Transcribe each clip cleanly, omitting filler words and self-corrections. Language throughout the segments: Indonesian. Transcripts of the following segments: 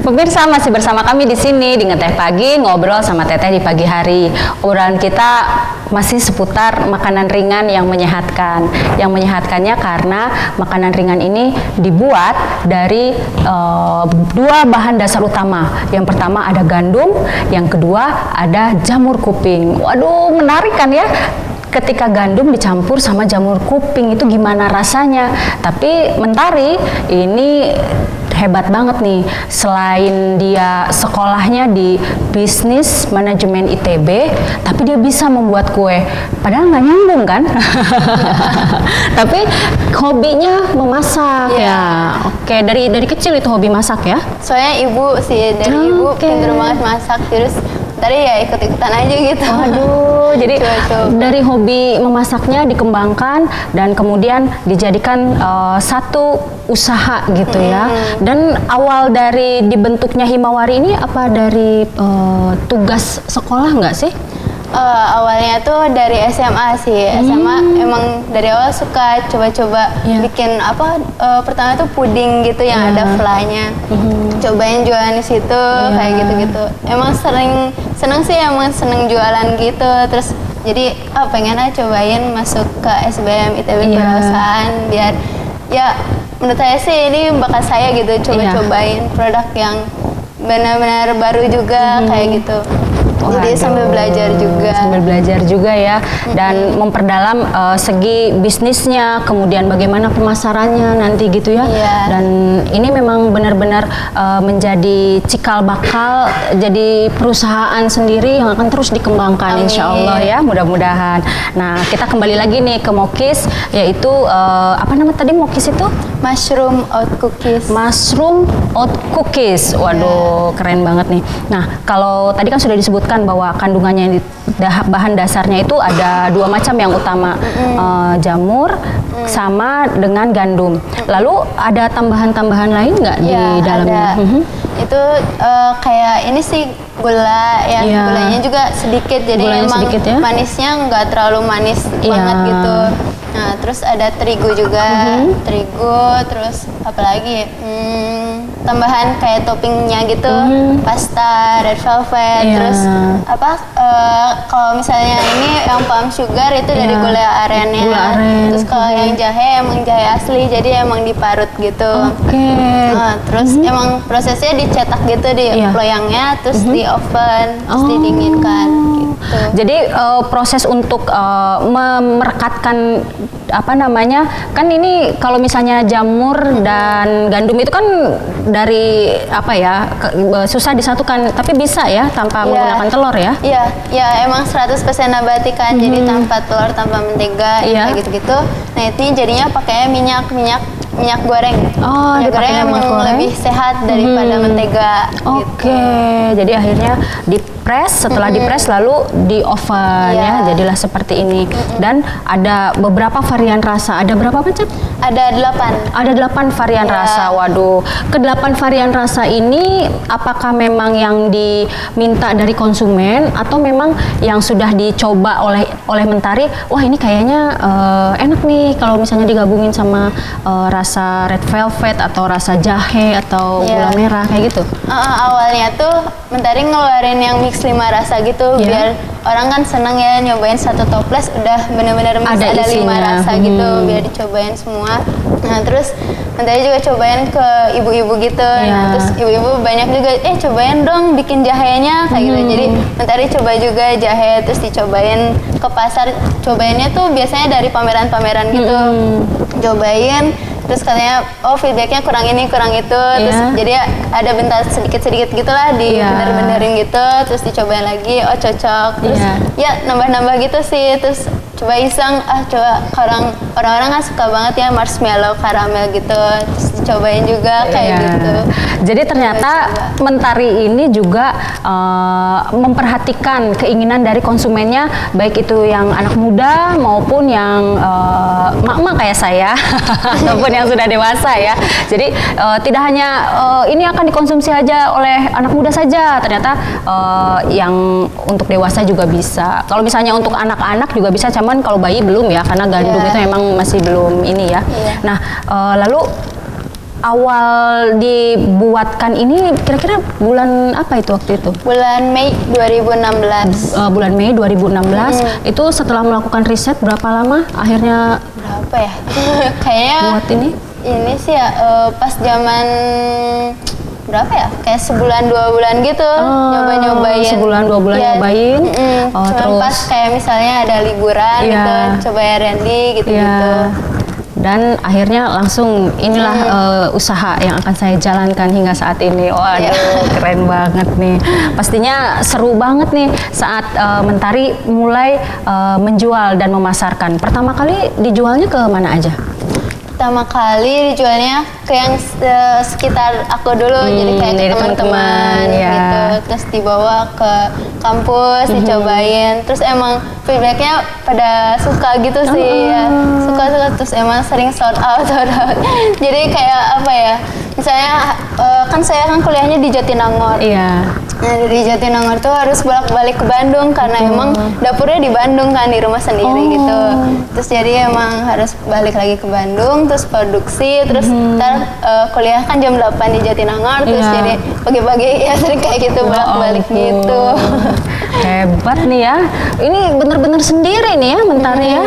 Pemirsa masih bersama kami di sini di Ngeteh Pagi, ngobrol sama Teteh di pagi hari. Obrolan kita masih seputar makanan ringan yang menyehatkan. Yang menyehatkannya karena makanan ringan ini dibuat dari dua bahan dasar utama. Yang pertama ada gandum, yang kedua ada jamur kuping. Waduh, menarik kan ya? Ketika gandum dicampur sama jamur kuping itu gimana rasanya? Tapi Mentari ini hebat banget nih. Selain dia sekolahnya di bisnis manajemen ITB, tapi dia bisa membuat kue. Padahal nggak nyambung kan? Tapi hobinya memasak ya. Oke, dari kecil itu hobi masak ya? Soalnya ibu sih, dari ibu pinter banget masak, terus tadi ya ikut-ikutan aja gitu. Waduh, jadi dari hobi memasaknya dikembangkan dan kemudian dijadikan satu usaha gitu ya. Dan awal dari dibentuknya Himawari ini apa dari tugas sekolah nggak sih? Awalnya tuh dari SMA sih. SMA emang dari awal suka coba-coba bikin apa, pertama tuh puding gitu yang ada flanya. Cobain jualan di situ kayak gitu-gitu. Emang seneng sih, emang seneng jualan gitu. Terus jadi pengen cobain masuk ke SBM ITB Kewirausahaan biar ya menurut saya sih ini bakat saya gitu, coba-cobain produk yang benar-benar baru juga kayak gitu. Jadi sambil belajar juga ya, dan memperdalam segi bisnisnya, kemudian bagaimana pemasarannya nanti gitu ya. Dan ini memang benar-benar menjadi cikal bakal jadi perusahaan sendiri yang akan terus dikembangkan. Insya Allah ya, mudah-mudahan. Nah, kita kembali lagi nih ke Mokis, yaitu apa nama tadi Mokis itu? Mushroom oat cookies. Mushroom oat cookies. Waduh, keren banget nih. Nah, kalau tadi kan sudah disebutkan bahwa kandungannya bahan dasarnya itu ada dua macam yang utama, jamur sama dengan gandum. Lalu ada tambahan-tambahan lain nggak di dalamnya? Ada. Itu kayak ini sih gula ya, gulanya juga sedikit, jadi gulanya emang sedikit, ya? manisnya nggak terlalu manis banget gitu. Nah, terus ada terigu juga, terigu, terus apalagi tambahan kayak toppingnya gitu, pasta, red velvet, terus apa? Kalau misalnya ini yang palm sugar itu dari gula arennya, terus kalau yang jahe emang jahe asli, jadi emang diparut gitu. Nah, terus emang prosesnya dicetak gitu di loyangnya, terus di oven, terus didinginkan. Gitu. Jadi proses untuk merekatkan apa namanya, kan ini kalau misalnya jamur dan gandum itu kan dari apa ya, susah disatukan, tapi bisa ya tanpa menggunakan telur ya? Iya, emang 100% nabati kan, jadi tanpa telur, tanpa mentega, kayak gitu-gitu. Nah, ini jadinya pakai minyak goreng. Minyak goreng emang lebih sehat daripada mentega. Jadi akhirnya dipres, setelah dipres lalu di oven ya, jadilah seperti ini. Dan ada beberapa varian rasa. Ada berapa macam? Ada 8. Ada 8 varian rasa. Waduh, ke-8 varian rasa ini apakah memang yang diminta dari konsumen atau memang yang sudah dicoba oleh Mentari? Wah, ini kayaknya enak nih kalau misalnya digabungin sama rasa red velvet atau rasa jahe atau gula merah kayak gitu. Awalnya tuh Mentari ngeluarin yang mix 5 rasa gitu, biar orang kan seneng ya nyobain satu toples udah bener-bener mix ada 5 rasa gitu, biar dicobain semua. Nah, terus Mentari juga cobain ke ibu-ibu gitu. Nah, terus ibu-ibu banyak juga cobain dong bikin jahenya kayak gitu. Jadi Mentari coba juga jahe, terus dicobain ke pasar. Cobainnya tuh biasanya dari pameran-pameran gitu. Cobain, terus katanya feedbacknya kurang ini kurang itu, terus jadi ada bentar sedikit-sedikit gitulah di bener-benerin gitu, terus dicobain lagi, cocok, terus ya nambah-nambah gitu sih. Terus coba iseng, coba orang-orang kan suka banget ya marshmallow karamel gitu, terus dicobain juga kayak gitu. Jadi ternyata Mentari ini juga memperhatikan keinginan dari konsumennya, baik itu yang anak muda maupun yang mak-mak kayak saya ataupun yang sudah dewasa ya. Jadi tidak hanya ini akan dikonsumsi aja oleh anak muda saja, ternyata yang untuk dewasa juga bisa. Kalau misalnya untuk anak-anak juga bisa, cuman kalau bayi belum ya, karena gandum itu memang masih belum ini ya. Nah, lalu awal dibuatkan ini kira-kira bulan apa itu waktu itu? Bulan Mei 2016. Bulan Mei 2016. Itu setelah melakukan riset berapa lama akhirnya Berapa ya? Kayaknya buat ini? ini sih ya pas zaman berapa ya? Kayak sebulan 2 bulan gitu nyoba-nyobain. Sebulan 2 bulan Ya, nyobain. Cuman Terus pas kayak misalnya ada liburan Iya. gitu, coba ya Randy gitu-gitu. ya, dan akhirnya langsung inilah usaha yang akan saya jalankan hingga saat ini. Waduh, keren banget nih. Pastinya seru banget nih saat Mentari mulai menjual dan memasarkan. Pertama kali dijualnya ke mana aja? Pertama kali dijualnya ke yang sekitar aku dulu, jadi kayak ke dari teman-teman teman-teman, ya. gitu, terus dibawa ke kampus, dicobain, terus emang feedbacknya pada suka gitu sih, ya. Suka terus emang sering sold out. Jadi kayak apa ya, misalnya kan saya kan kuliahnya di Jatinangor. Iya. Nah dari Jatinangor tuh harus bolak-balik ke Bandung karena emang dapurnya di Bandung kan, di rumah sendiri gitu. Terus jadi emang harus balik lagi ke Bandung, terus produksi, terus ntar kuliah kan jam 8 di Jatinangor, terus Iya. jadi pagi-pagi ya sering kayak gitu bolak-balik gitu. Hebat nih ya. Ini bener-bener sendiri nih ya Mentari ya.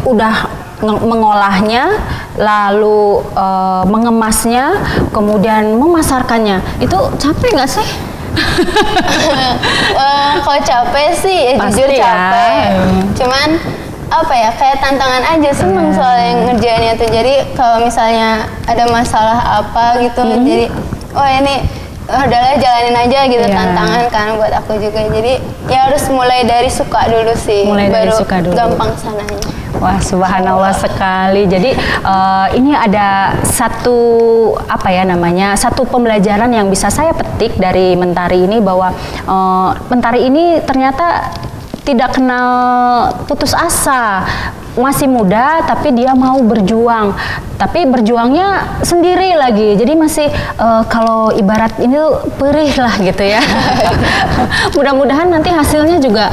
Udah mengolahnya, lalu mengemasnya, kemudian memasarkannya. Itu capek nggak sih? Kalau capek sih ya Pasti jujur ya. capek. Cuman apa ya, kayak tantangan aja, seneng soalnya ngerjainnya tuh. Jadi kalau misalnya ada masalah apa gitu, jadi oh ini udahlah jalanin aja gitu, Iya. tantangan kan buat aku juga. Jadi ya harus mulai dari suka dulu sih, Mulai dari baru suka dulu. gampang sananya. Wah, subhanallah sekali. Jadi ini ada satu apa ya namanya, satu pembelajaran yang bisa saya petik dari Mentari ini, bahwa Mentari ini ternyata tidak kenal putus asa. Masih muda tapi dia mau berjuang, tapi berjuangnya sendiri lagi. Jadi masih kalau ibarat ini tuh perih lah gitu ya. Mudah-mudahan nanti hasilnya juga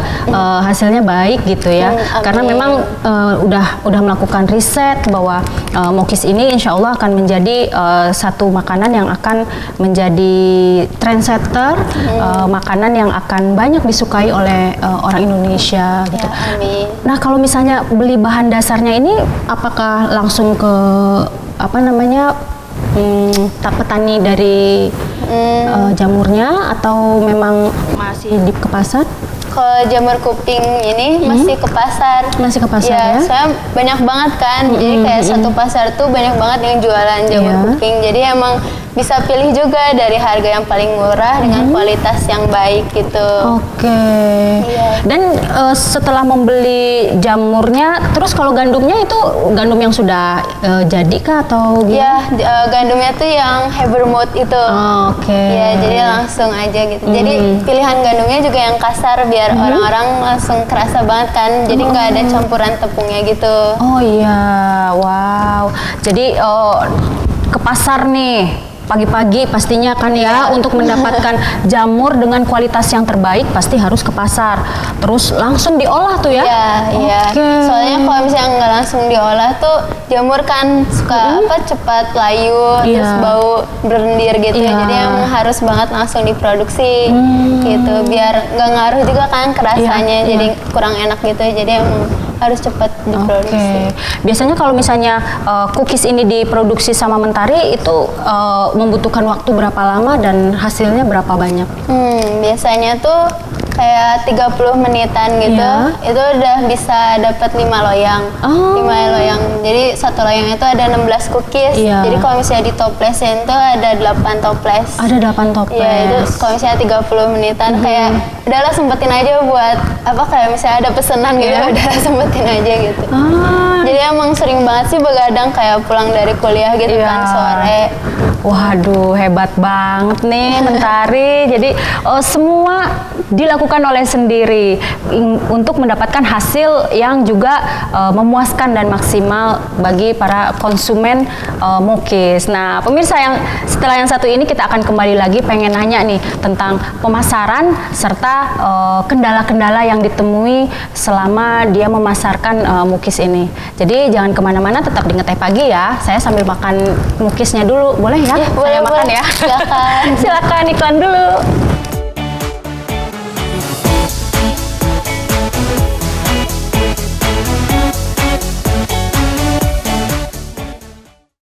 hasilnya baik gitu ya. Karena memang udah melakukan riset bahwa Mokis ini insya Allah akan menjadi satu makanan yang akan menjadi trendsetter, makanan yang akan banyak disukai oleh orang Indonesia gitu. Ya, amin. Nah, kalau misalnya beli bahan dasarnya ini, apakah langsung ke apa namanya petani dari jamurnya, atau memang masih ke pasar? Kalau jamur kuping ini masih ke pasar. Masih ke pasar ya? Soalnya banyak banget kan. Jadi kayak satu pasar tuh banyak banget yang jualan jamur Iya. kuping. Jadi emang bisa pilih juga dari harga yang paling murah dengan kualitas yang baik gitu. Oke. Iya. Dan setelah membeli jamurnya, terus kalau gandumnya itu gandum yang sudah jadi kah atau gimana? Ya, gandumnya tuh yang Havermouth itu. Oke. Ya, jadi langsung aja gitu. Jadi pilihan gandumnya juga yang kasar biar orang-orang langsung kerasa banget kan. Jadi nggak ada campuran tepungnya gitu. Oh iya, wow. Jadi ke pasar nih pagi-pagi pastinya kan ya, untuk mendapatkan jamur dengan kualitas yang terbaik pasti harus ke pasar. Terus langsung diolah tuh ya? Iya. Oke. Soalnya kalau misalnya nggak langsung diolah tuh jamur kan suka cepat layu, terus Iya. bau berlendir gitu. Iya. Jadi emang harus banget langsung diproduksi gitu, biar nggak ngaruh juga kan kerasanya, Iya, jadi kurang enak gitu. Jadi emang harus cepat diproduksi. Oke. Biasanya kalau misalnya cookies ini diproduksi sama Mentari itu membutuhkan waktu berapa lama dan hasilnya berapa banyak? Biasanya tuh kayak 30 menitan gitu, Iya. itu udah bisa dapat 5 loyang. Oh. 5 loyang. Jadi satu loyang itu ada 16 cookies. Iya. Jadi kalau misalnya di toplesin tuh ada 8 toples. Ada 8 toples. Iya, itu kalau misalnya 30 menitan kayak udahlah sempetin aja buat apa, kayak misalnya ada pesanan gitu, Iya. udahlah sempetin aja gitu. Jadi emang sering banget sih begadang kayak pulang dari kuliah gitu Iya. kan sore. Waduh, hebat banget nih Mentari. Jadi semua dilakukan oleh sendiri untuk mendapatkan hasil yang juga memuaskan dan maksimal bagi para konsumen Mokis. Nah, pemirsa, yang setelah yang satu ini kita akan kembali lagi pengen nanya nih tentang pemasaran serta kendala-kendala yang ditemui selama dia memasarkan mukis ini. Jadi jangan kemana-mana, tetap di Ngeteh Pagi ya. Saya sambil makan mukisnya dulu, boleh ya? Boleh, saya makan boleh. ya. Silakan. Silakan iklan dulu.